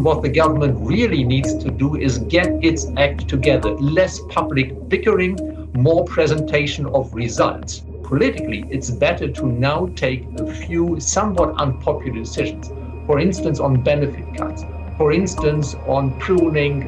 what the government really needs to do is get its act together. Less public bickering, more presentation of results. Politically, it's better to now take a few somewhat unpopular decisions. For instance, on benefit cuts. For instance, on pruning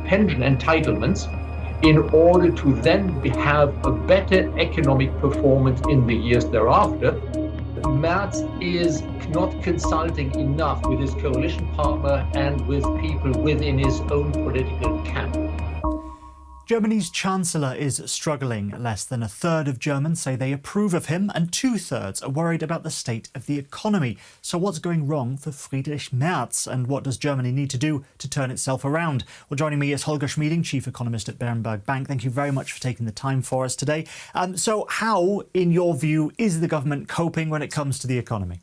pension entitlements, in order to then have a better economic performance in the years thereafter. Merz is not consulting enough with his coalition partner and with people within his own political camp. Germany's chancellor is struggling. Less than a third of Germans say they approve of him, and 2/3 are worried about the state of the economy. So what's going wrong for Friedrich Merz, and what does Germany need to do to turn itself around? Well, joining me is Holger Schmieding, chief economist at Berenberg Bank. Thank you very much for taking the time for us today. So how, in your view, is the government coping when it comes to the economy?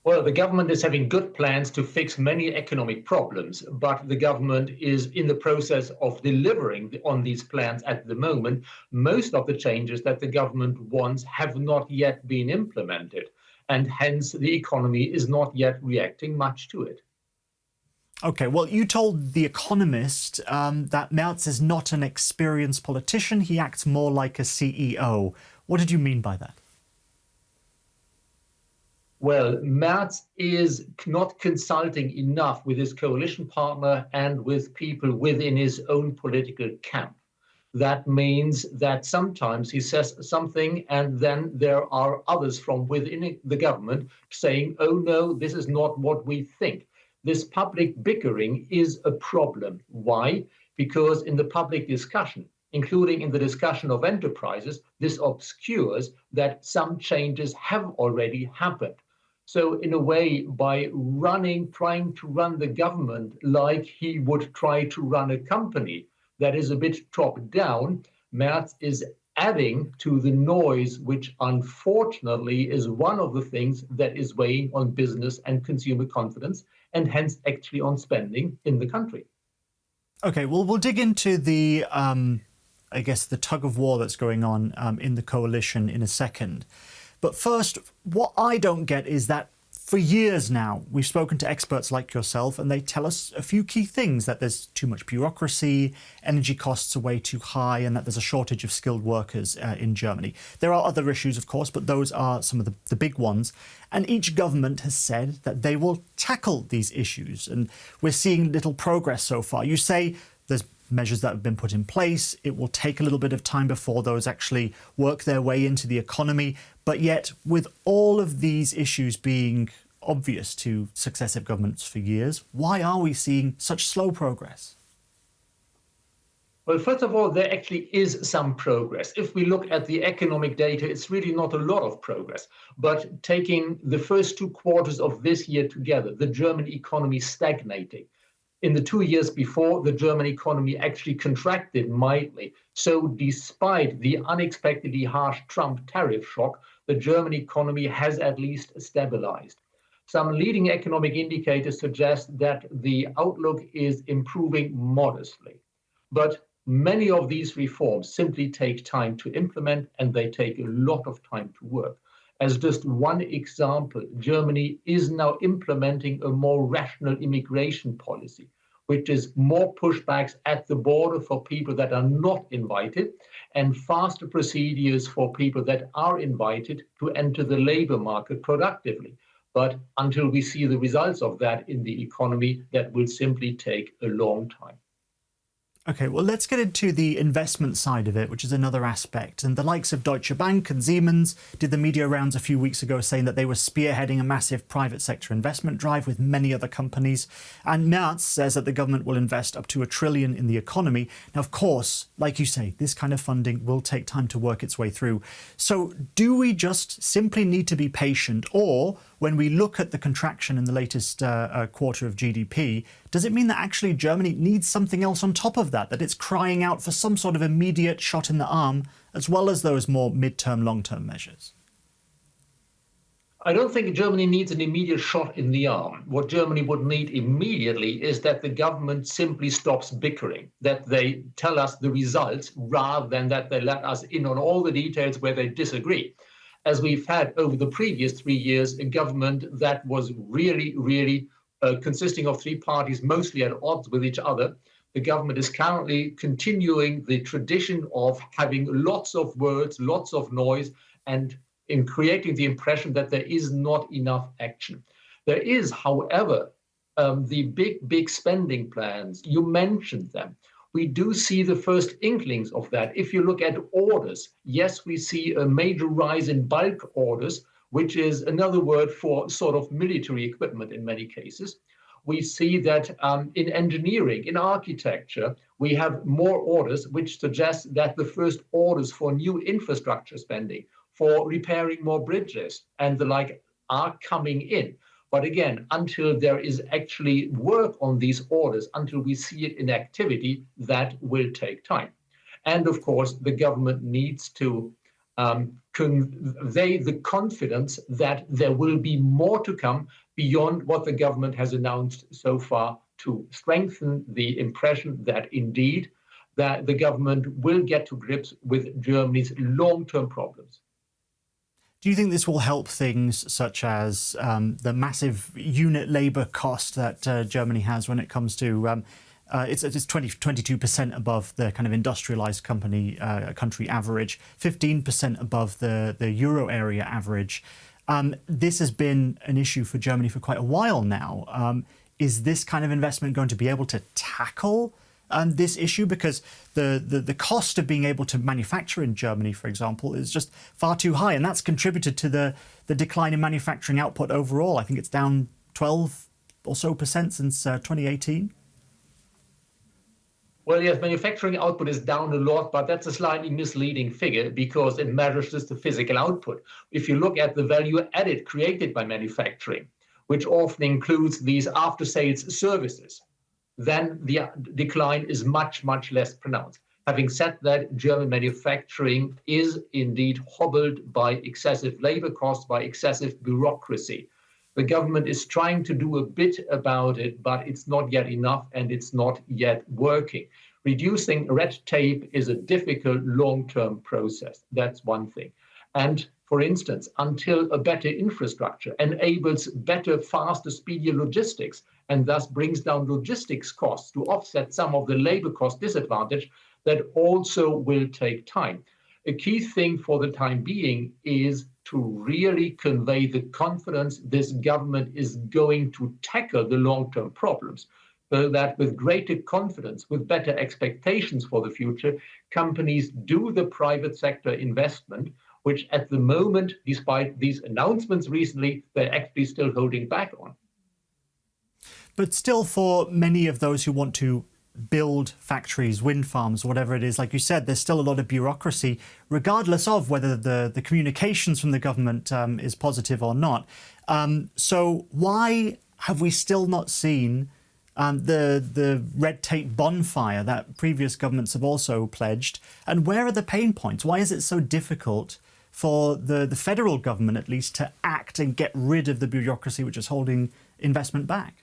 Well, the government is having good plans to fix many economic problems, but the government is in the process of delivering on these plans at the moment. Most of the changes that the government wants have not yet been implemented, and hence the economy is not yet reacting much to it. OK, well, you told The Economist that Merz is not an experienced politician. He acts more like a CEO. What did you mean by that? Well, Merz is not consulting enough with his coalition partner and with people within his own political camp. That means that sometimes he says something and then there are others from within the government saying, oh no, this is not what we think. This public bickering is a problem. Why? Because in the public discussion, including in the discussion of enterprises, this obscures that some changes have already happened. So in a way, by trying to run the government like he would try to run a company that is a bit top down, Merz is adding to the noise, which unfortunately is one of the things that is weighing on business and consumer confidence, and hence actually on spending in the country. OK, well, we'll dig into the, I guess, the tug of war that's going on in the coalition in a second. But first, what I don't get is that for years now, we've spoken to experts like yourself, and they tell us a few key things: that there's too much bureaucracy, energy costs are way too high, and that there's a shortage of skilled workers in Germany. There are other issues, of course, but those are some of the big ones. And each government has said that they will tackle these issues. And we're seeing little progress so far. You say there's measures that have been put in place. It will take a little bit of time before those actually work their way into the economy. But yet, with all of these issues being obvious to successive governments for years, why are we seeing such slow progress? Well, first of all, there actually is some progress. If we look at the economic data, it's really not a lot of progress. But taking the first 2 quarters of this year together, the German economy stagnating. In the 2 years before, the German economy actually contracted mildly. So despite the unexpectedly harsh Trump tariff shock, the German economy has at least stabilized. Some leading economic indicators suggest that the outlook is improving modestly. But many of these reforms simply take time to implement, and they take a lot of time to work. As just one example, Germany is now implementing a more rational immigration policy, which is more pushbacks at the border for people that are not invited, and faster procedures for people that are invited to enter the labor market productively. But until we see the results of that in the economy, that will simply take a long time. OK, well, let's get into the investment side of it, which is another aspect. And the likes of Deutsche Bank and Siemens did the media rounds a few weeks ago saying that they were spearheading a massive private sector investment drive with many other companies. And Merz says that the government will invest up to $1 trillion in the economy. Now, of course, like you say, this kind of funding will take time to work its way through. So do we just simply need to be patient? Or when we look at the contraction in the latest quarter of GDP, does it mean that actually Germany needs something else on top of that it's crying out for some sort of immediate shot in the arm, as well as those more mid-term, long-term measures? I don't think Germany needs an immediate shot in the arm. What Germany would need immediately is that the government simply stops bickering, that they tell us the results rather than that they let us in on all the details where they disagree. As we've had over the previous 3 years, a government that was really consisting of three parties mostly at odds with each other. The government is currently continuing the tradition of having lots of words, lots of noise, and in creating the impression that there is not enough action. There is, however, the big spending plans. You mentioned them. We do see the first inklings of that. If you look at orders, yes, we see a major rise in bulk orders, which is another word for sort of military equipment in many cases. We see that in engineering, in architecture, we have more orders, which suggests that the first orders for new infrastructure spending, for repairing more bridges and the like, are coming in. But again, until there is actually work on these orders, until we see it in activity, that will take time. And of course, the government needs to convey the confidence that there will be more to come beyond what the government has announced so far, to strengthen the impression that indeed that the government will get to grips with Germany's long-term problems. Do you think this will help things such as the massive unit labour cost that Germany has when it comes to it's 22% above the kind of industrialised country average, 15% above the euro area average? This has been an issue for Germany for quite a while now. Is this kind of investment going to be able to tackle this issue? Because the cost of being able to manufacture in Germany, for example, is just far too high, and that's contributed to the decline in manufacturing output overall. I think it's down 12% or so since 2018. Well, yes, manufacturing output is down a lot, but that's a slightly misleading figure because it measures just the physical output. If you look at the value added created by manufacturing, which often includes these after-sales services, then the decline is much, much less pronounced. Having said that, German manufacturing is indeed hobbled by excessive labor costs, by excessive bureaucracy. The government is trying to do a bit about it, but it's not yet enough and it's not yet working. Reducing red tape is a difficult long-term process. That's one thing. And for instance, until a better infrastructure enables better, faster, speedier logistics, and thus brings down logistics costs to offset some of the labor cost disadvantage, that also will take time. A key thing for the time being is to really convey the confidence this government is going to tackle the long-term problems, so that with greater confidence, with better expectations for the future, companies do the private sector investment, which at the moment, despite these announcements recently, they're actually still holding back on. But still, for many of those who want to build factories, wind farms, whatever it is, like you said, there's still a lot of bureaucracy, regardless of whether the communications from the government is positive or not. So why have we still not seen the red tape bonfire that previous governments have also pledged? And where are the pain points? Why is it so difficult for the federal government, at least, to act and get rid of the bureaucracy which is holding investment back?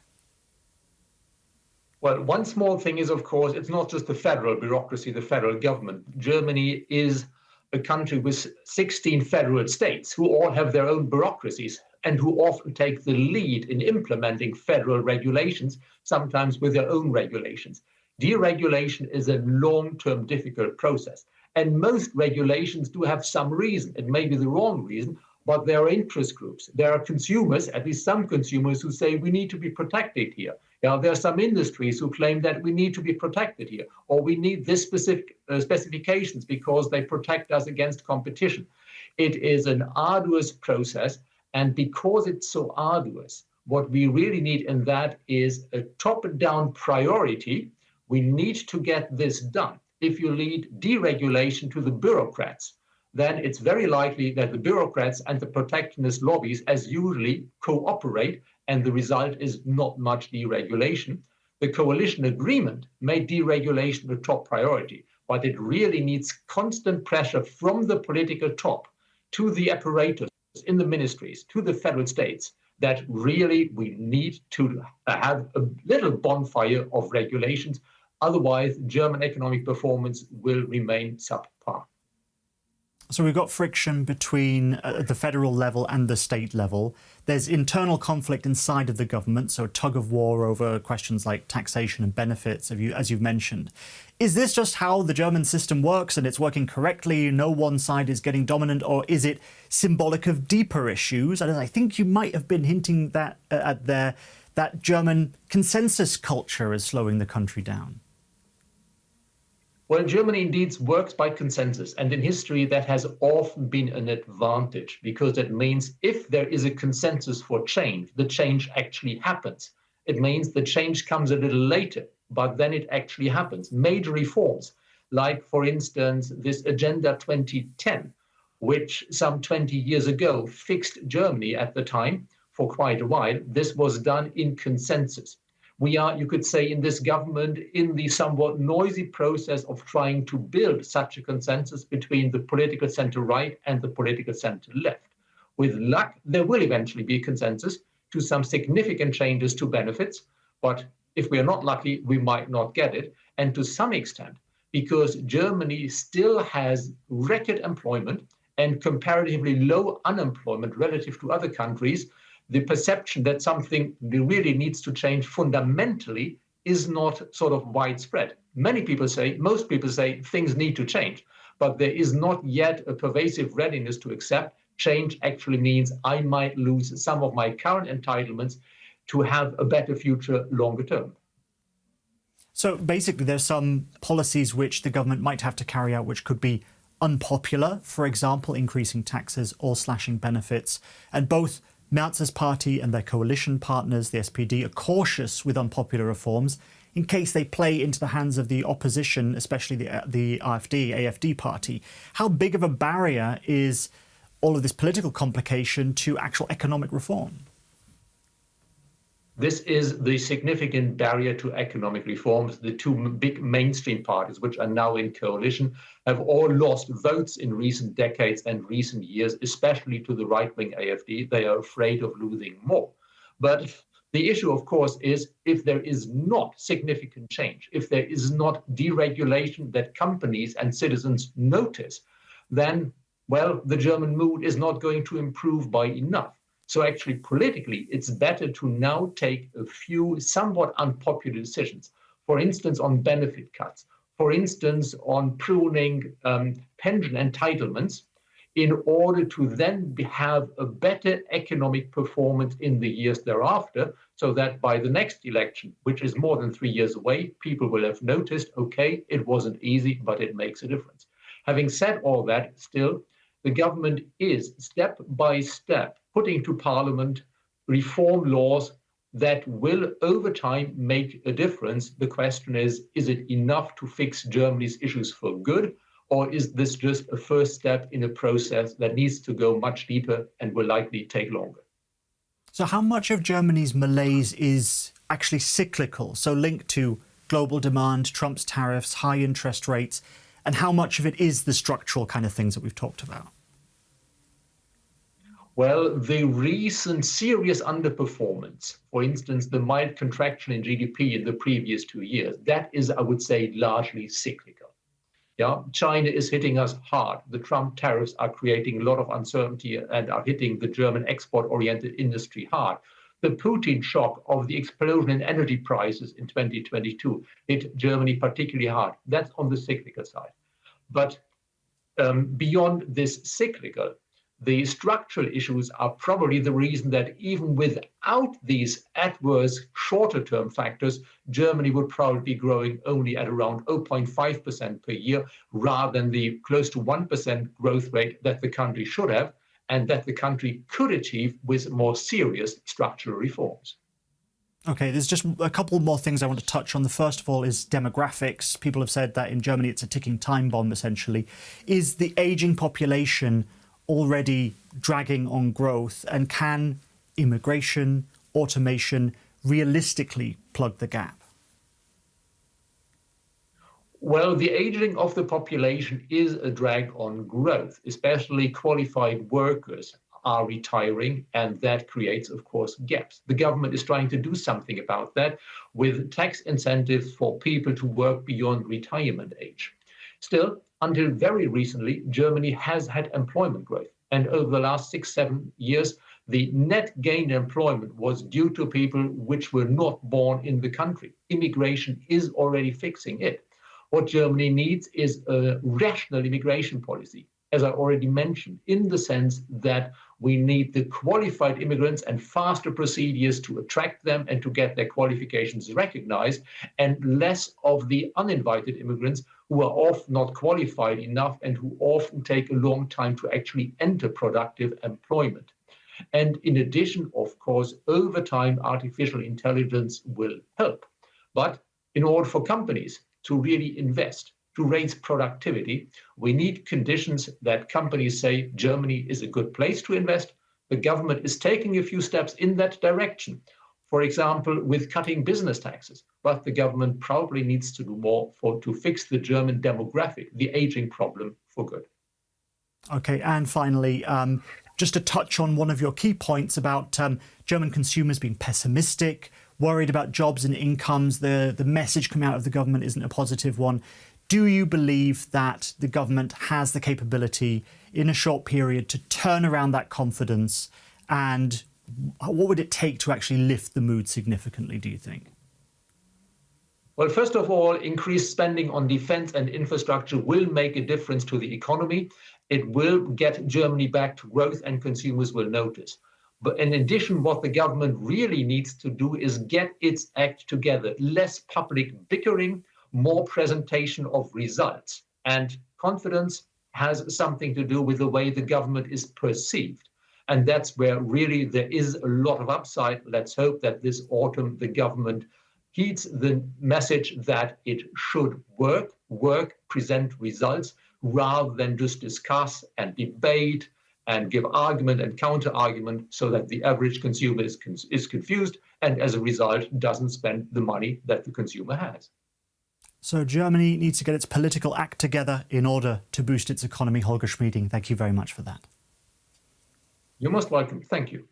Well, one small thing is, of course, it's not just the federal bureaucracy, the federal government. Germany is a country with 16 federal states who all have their own bureaucracies and who often take the lead in implementing federal regulations, sometimes with their own regulations. Deregulation is a long-term difficult process. And most regulations do have some reason. It may be the wrong reason, but there are interest groups. There are consumers, at least some consumers, who say we need to be protected here. There are some industries who claim that we need to be protected here, or we need this specific specifications because they protect us against competition. It is an arduous process, and because it's so arduous, what we really need in that is a top-down priority. We need to get this done. If you lead deregulation to the bureaucrats, then it's very likely that the bureaucrats and the protectionist lobbies, as usually, cooperate, and the result is not much deregulation. The coalition agreement made deregulation a top priority, but it really needs constant pressure from the political top to the apparatus in the ministries, to the federal states, that really we need to have a little bonfire of regulations. Otherwise, German economic performance will remain subpar. So we've got friction between the federal level and the state level. There's internal conflict inside of the government, so a tug of war over questions like taxation and benefits, as you've mentioned. Is this just how the German system works and it's working correctly? No one side is getting dominant, or is it symbolic of deeper issues? And I think you might have been hinting that that German consensus culture is slowing the country down. Well, Germany indeed works by consensus, and in history that has often been an advantage, because it means if there is a consensus for change, the change actually happens. It means the change comes a little later, but then it actually happens. Major reforms, like, for instance, this Agenda 2010, which some 20 years ago fixed Germany at the time for quite a while, this was done in consensus. We are, you could say, in this government in the somewhat noisy process of trying to build such a consensus between the political center-right and the political center-left. With luck, there will eventually be a consensus to some significant changes to benefits, but if we are not lucky, we might not get it. And to some extent, because Germany still has record employment and comparatively low unemployment relative to other countries, the perception that something really needs to change fundamentally is not sort of widespread. Most people say things need to change, but there is not yet a pervasive readiness to accept change actually means I might lose some of my current entitlements to have a better future longer term. So basically, there's some policies which the government might have to carry out which could be unpopular, for example, increasing taxes or slashing benefits, and both Merz's party and their coalition partners, the SPD, are cautious with unpopular reforms in case they play into the hands of the opposition, especially the AfD party. How big of a barrier is all of this political complication to actual economic reform? This is the significant barrier to economic reforms. The two big mainstream parties, which are now in coalition, have all lost votes in recent decades and recent years, especially to the right-wing AfD. They are afraid of losing more. But the issue, of course, is if there is not significant change, if there is not deregulation that companies and citizens notice, then, well, the German mood is not going to improve by enough. So actually, politically, it's better to now take a few somewhat unpopular decisions, for instance, on benefit cuts, for instance, on pruning pension entitlements, in order to then have a better economic performance in the years thereafter, so that by the next election, which is more than 3 years away, people will have noticed, okay, it wasn't easy, but it makes a difference. Having said all that, still, the government is step by step putting to Parliament reform laws that will over time make a difference. The question is it enough to fix Germany's issues for good, or is this just a first step in a process that needs to go much deeper and will likely take longer? So how much of Germany's malaise is actually cyclical, so linked to global demand, Trump's tariffs, high interest rates, and how much of it is the structural kind of things that we've talked about? Well, the recent serious underperformance, for instance, the mild contraction in GDP in the previous 2 years, that is, I would say, largely cyclical. Yeah, China is hitting us hard. The Trump tariffs are creating a lot of uncertainty and are hitting the German export-oriented industry hard. The Putin shock of the explosion in energy prices in 2022 hit Germany particularly hard. That's on the cyclical side. But beyond this cyclical, the structural issues are probably the reason that even without these adverse shorter-term factors, Germany would probably be growing only at around 0.5% per year, rather than the close to 1% growth rate that the country should have, and that the country could achieve with more serious structural reforms. Okay, there's just a couple more things I want to touch on. The first of all is demographics. People have said that in Germany it's a ticking time bomb, essentially. Is the aging population already dragging on growth, and can immigration, automation realistically plug the gap? Well, the aging of the population is a drag on growth, especially qualified workers are retiring, and that creates, of course, gaps. The government is trying to do something about that with tax incentives for people to work beyond retirement age. Still, until very recently, Germany has had employment growth. And over the last 6-7 years, the net gain in employment was due to people which were not born in the country. Immigration is already fixing it. What Germany needs is a rational immigration policy, as I already mentioned, in the sense that we need the qualified immigrants and faster procedures to attract them and to get their qualifications recognized, and less of the uninvited immigrants who are often not qualified enough and who often take a long time to actually enter productive employment. And in addition, of course, over time, artificial intelligence will help. But in order for companies to really invest, to raise productivity, we need conditions that companies say Germany is a good place to invest. The government is taking a few steps in that direction, for example, with cutting business taxes. But the government probably needs to do more to fix the German demographic, the aging problem, for good. Okay, and finally, just to touch on one of your key points about German consumers being pessimistic, worried about jobs and incomes, the message coming out of the government isn't a positive one. Do you believe that the government has the capability in a short period to turn around that confidence? And what would it take to actually lift the mood significantly, do you think? Well, first of all, increased spending on defense and infrastructure will make a difference to the economy. It will get Germany back to growth and consumers will notice. But in addition, what the government really needs to do is get its act together. Less public bickering, more presentation of results. And confidence has something to do with the way the government is perceived. And that's where really there is a lot of upside. Let's hope that this autumn the government heeds the message that it should work, present results, rather than just discuss and debate and give argument and counter-argument so that the average consumer is confused and as a result doesn't spend the money that the consumer has. So Germany needs to get its political act together in order to boost its economy. Holger Schmieding, thank you very much for that. You're most welcome. Thank you.